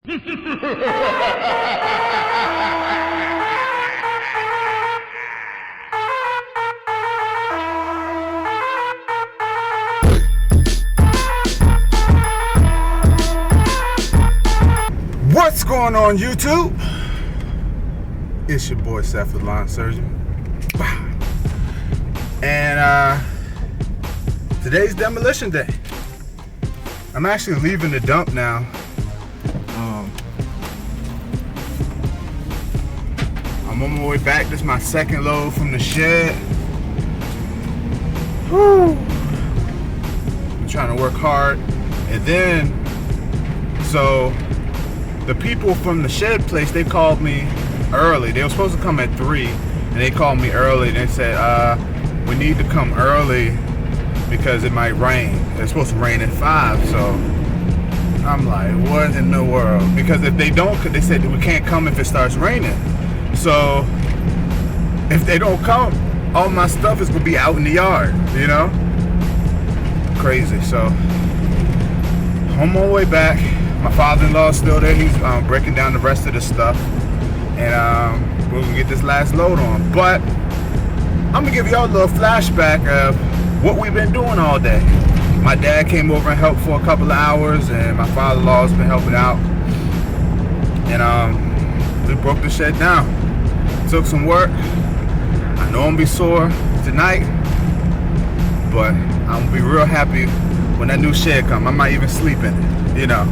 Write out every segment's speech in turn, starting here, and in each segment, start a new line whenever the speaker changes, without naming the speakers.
What's going on, YouTube? It's your boy Seth with Lawn Surgeon. And today's demolition day. I'm actually leaving the dump now. I'm on my way back. This is my second load from the shed. Whew. I'm trying to work hard. And then, so the people from the shed place, they called me early. They were supposed to come at 3, and they called me early. They said, we need to come early because it might rain. It's supposed to rain at 5, so I'm like, what in the world? Because if they don't, they said we can't come if it starts raining. So if they don't come, all my stuff is gonna be out in the yard, you know? Crazy. So on my way back, my father-in-law is still there. He's breaking down the rest of the stuff, and we're gonna get this last load on. But I'm gonna give y'all a little flashback of what we've been doing all day. My dad came over and helped for a couple of hours, and my father-in-law's been helping out. And we broke the shed down. Took some work. I know I'm gonna be sore tonight, but I'm gonna be real happy when that new shed comes. I might even sleep in it, you know.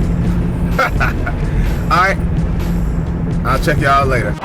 Alright, I'll check y'all later.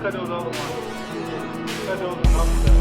cut those other ones. Cut those enough stuff.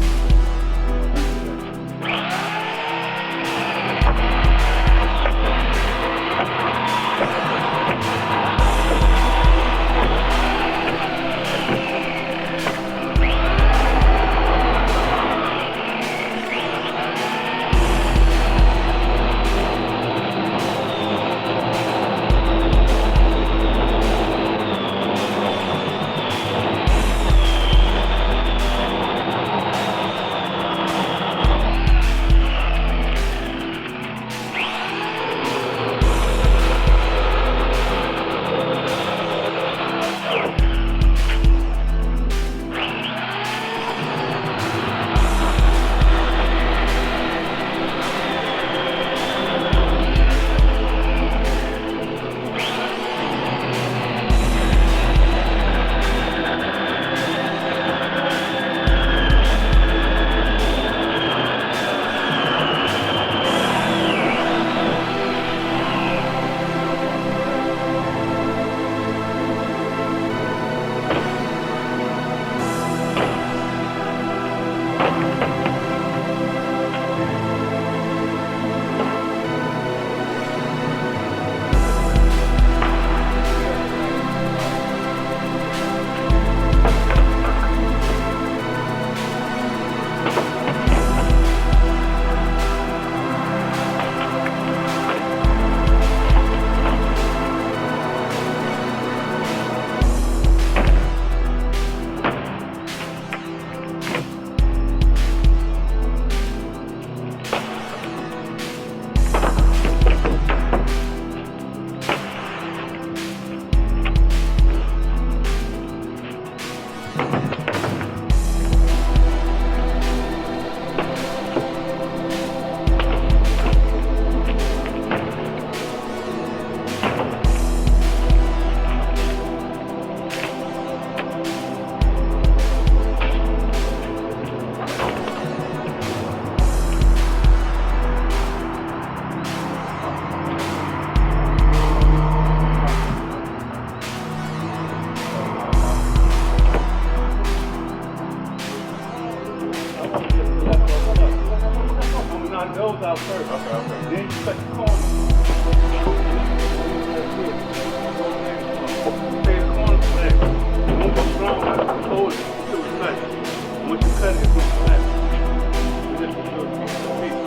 Those out first. Okay. Then you cut the corner. Stay the corner flat. It won't be strong enough to hold it until it's cut. Once you cut it, it's going to flat. Just a little piece of meat.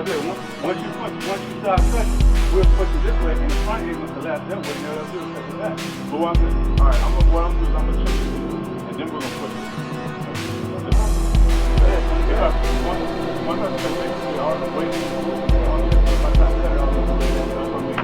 was saying, once you start cutting, we'll push it this way, and the front ain't gonna collapse that way. Now they'll do is cut it back. But what I'm saying, all right, what I'm doing is I'm gonna check it, and then we're gonna push it. Once I cut it, we are waiting. By the time that, I'll do it. That's what I mean.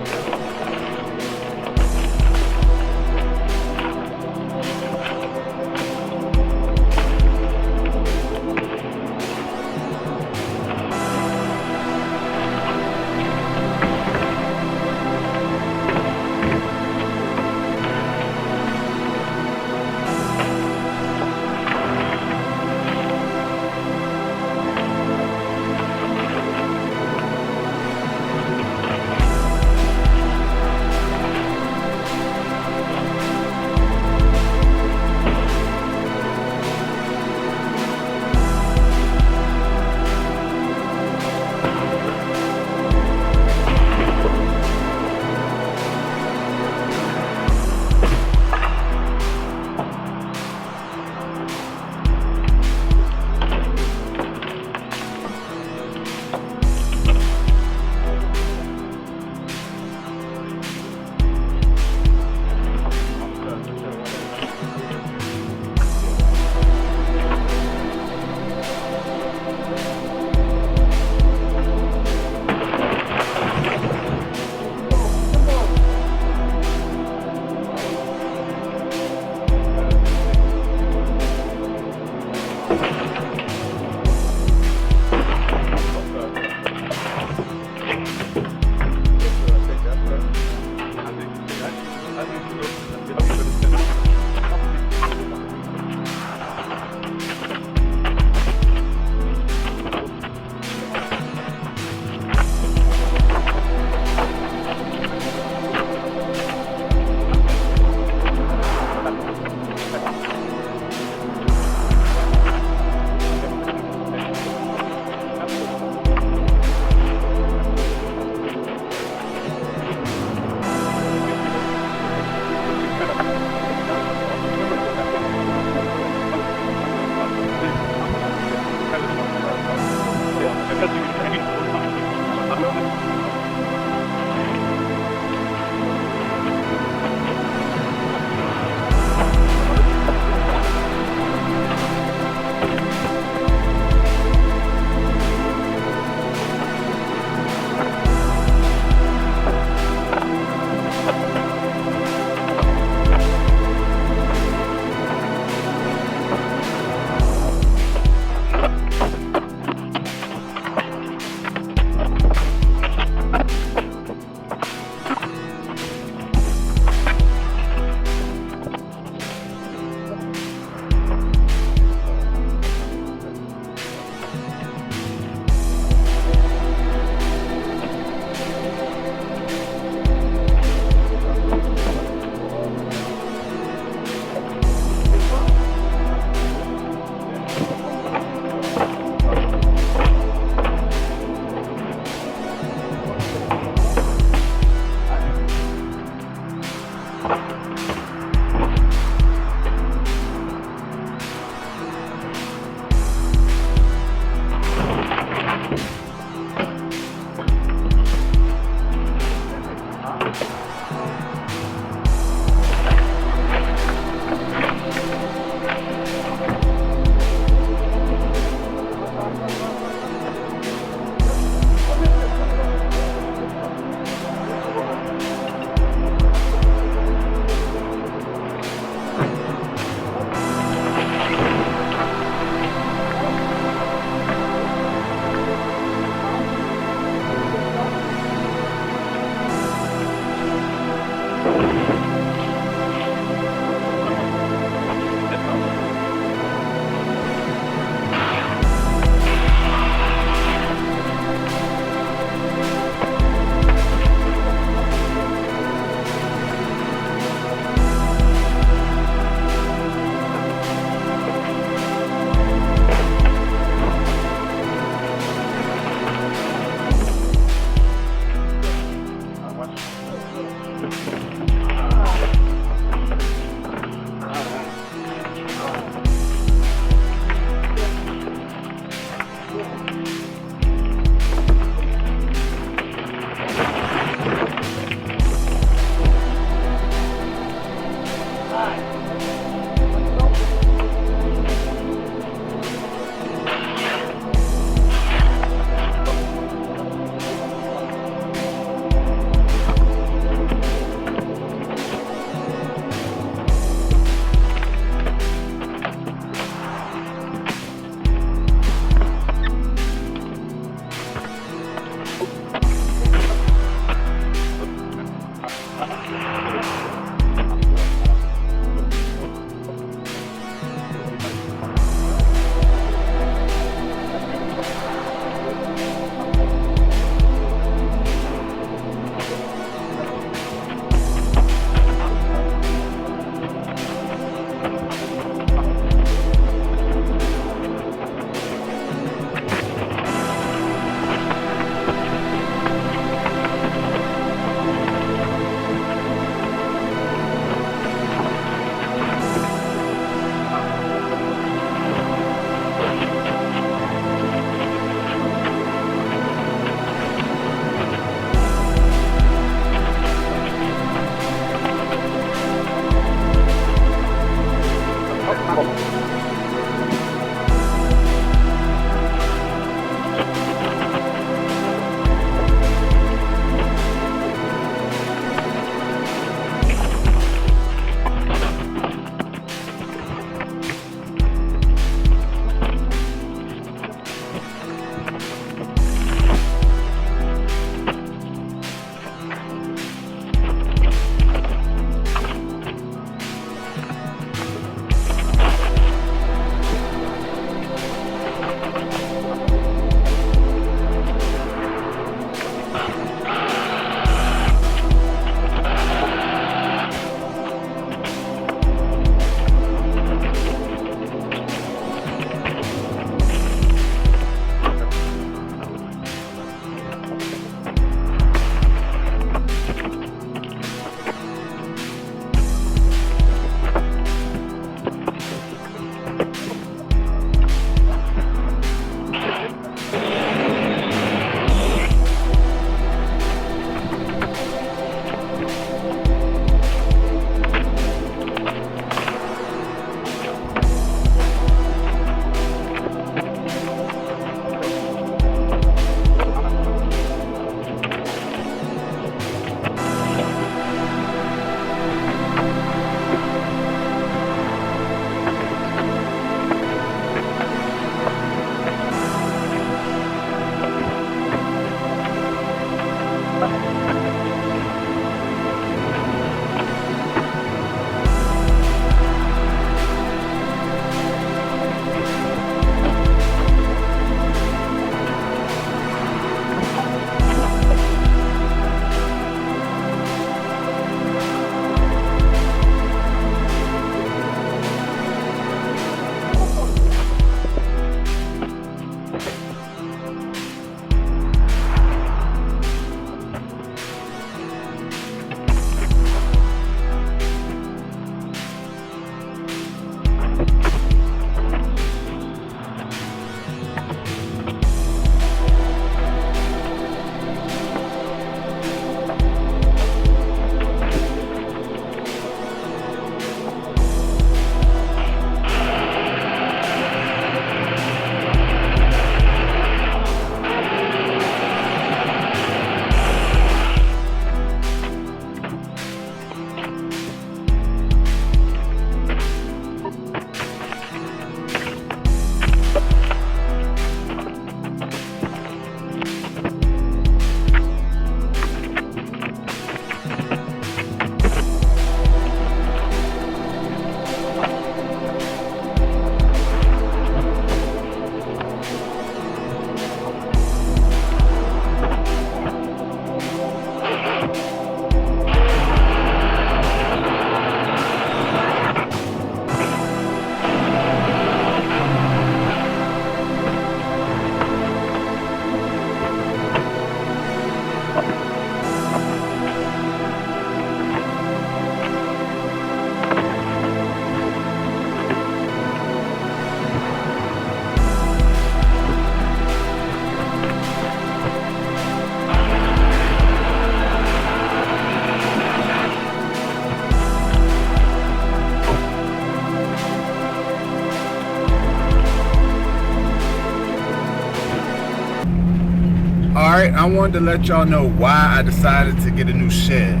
Alright, I wanted to let y'all know why I decided to get a new shed.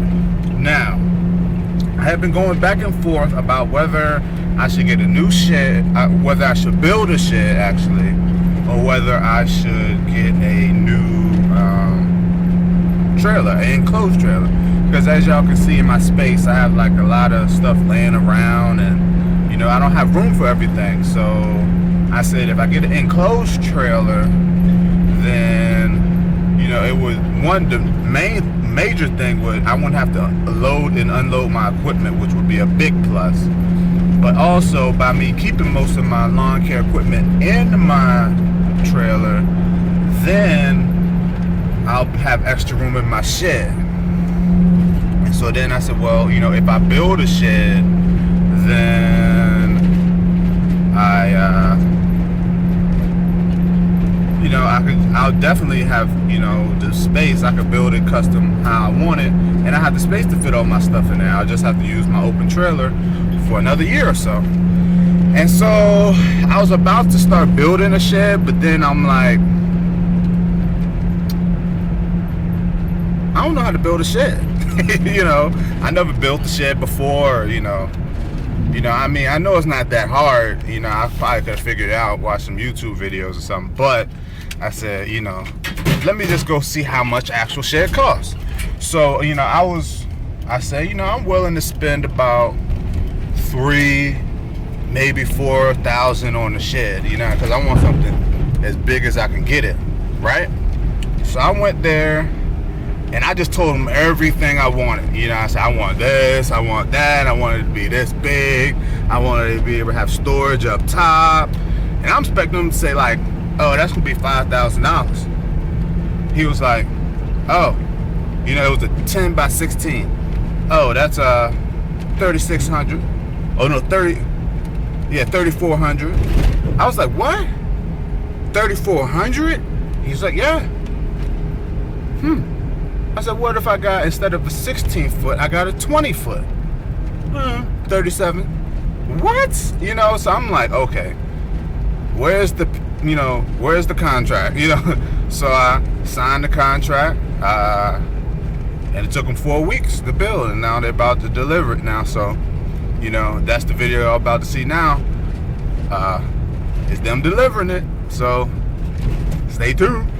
Now, I have been going back and forth about whether I should get a new shed, whether I should build a shed actually, or whether I should get a new trailer, an enclosed trailer. Because as y'all can see in my space, I have like a lot of stuff laying around, and you know, I don't have room for everything. So I said if I get an enclosed trailer, then you know, it would, the major thing would, I wouldn't have to load and unload my equipment, which would be a big plus. But also, by me keeping most of my lawn care equipment in my trailer, then I'll have extra room in my shed. And so then I said, well, you know, if I build a shed, then you know, I'll definitely have, you know, the space. I could build it custom how I want it, and I have the space to fit all my stuff in there. I'll just have to use my open trailer for another year or so. And so I was about to start building a shed, but then I'm like, I don't know how to build a shed. You know, I never built a shed before, you know, I mean, I know it's not that hard, you know, I probably could have figured it out, watch some YouTube videos or something, but I said, you know, let me just go see how much actual shed costs. So, you know, I said, you know, I'm willing to spend about $3,000, maybe $4,000 on the shed, you know, because I want something as big as I can get it, right? So I went there, and I just told them everything I wanted. You know, I said, I want this, I want that, I want it to be this big, I wanted it to be able to have storage up top. And I'm expecting them to say like, oh, that's gonna be $5,000. He was like, oh, you know, it was a 10 by 16. Oh, that's 3,600. Oh no, 3,400. I was like, what? 3,400? He's like, yeah. I said, what if I got, instead of a 16 foot, I got a 20 foot? 37. What? You know, so I'm like, okay, where's the contract? You know, so I signed the contract, and it took them 4 weeks to build, and now they're about to deliver it now. So, you know, that's the video you're about to see now. It's them delivering it. So, stay tuned.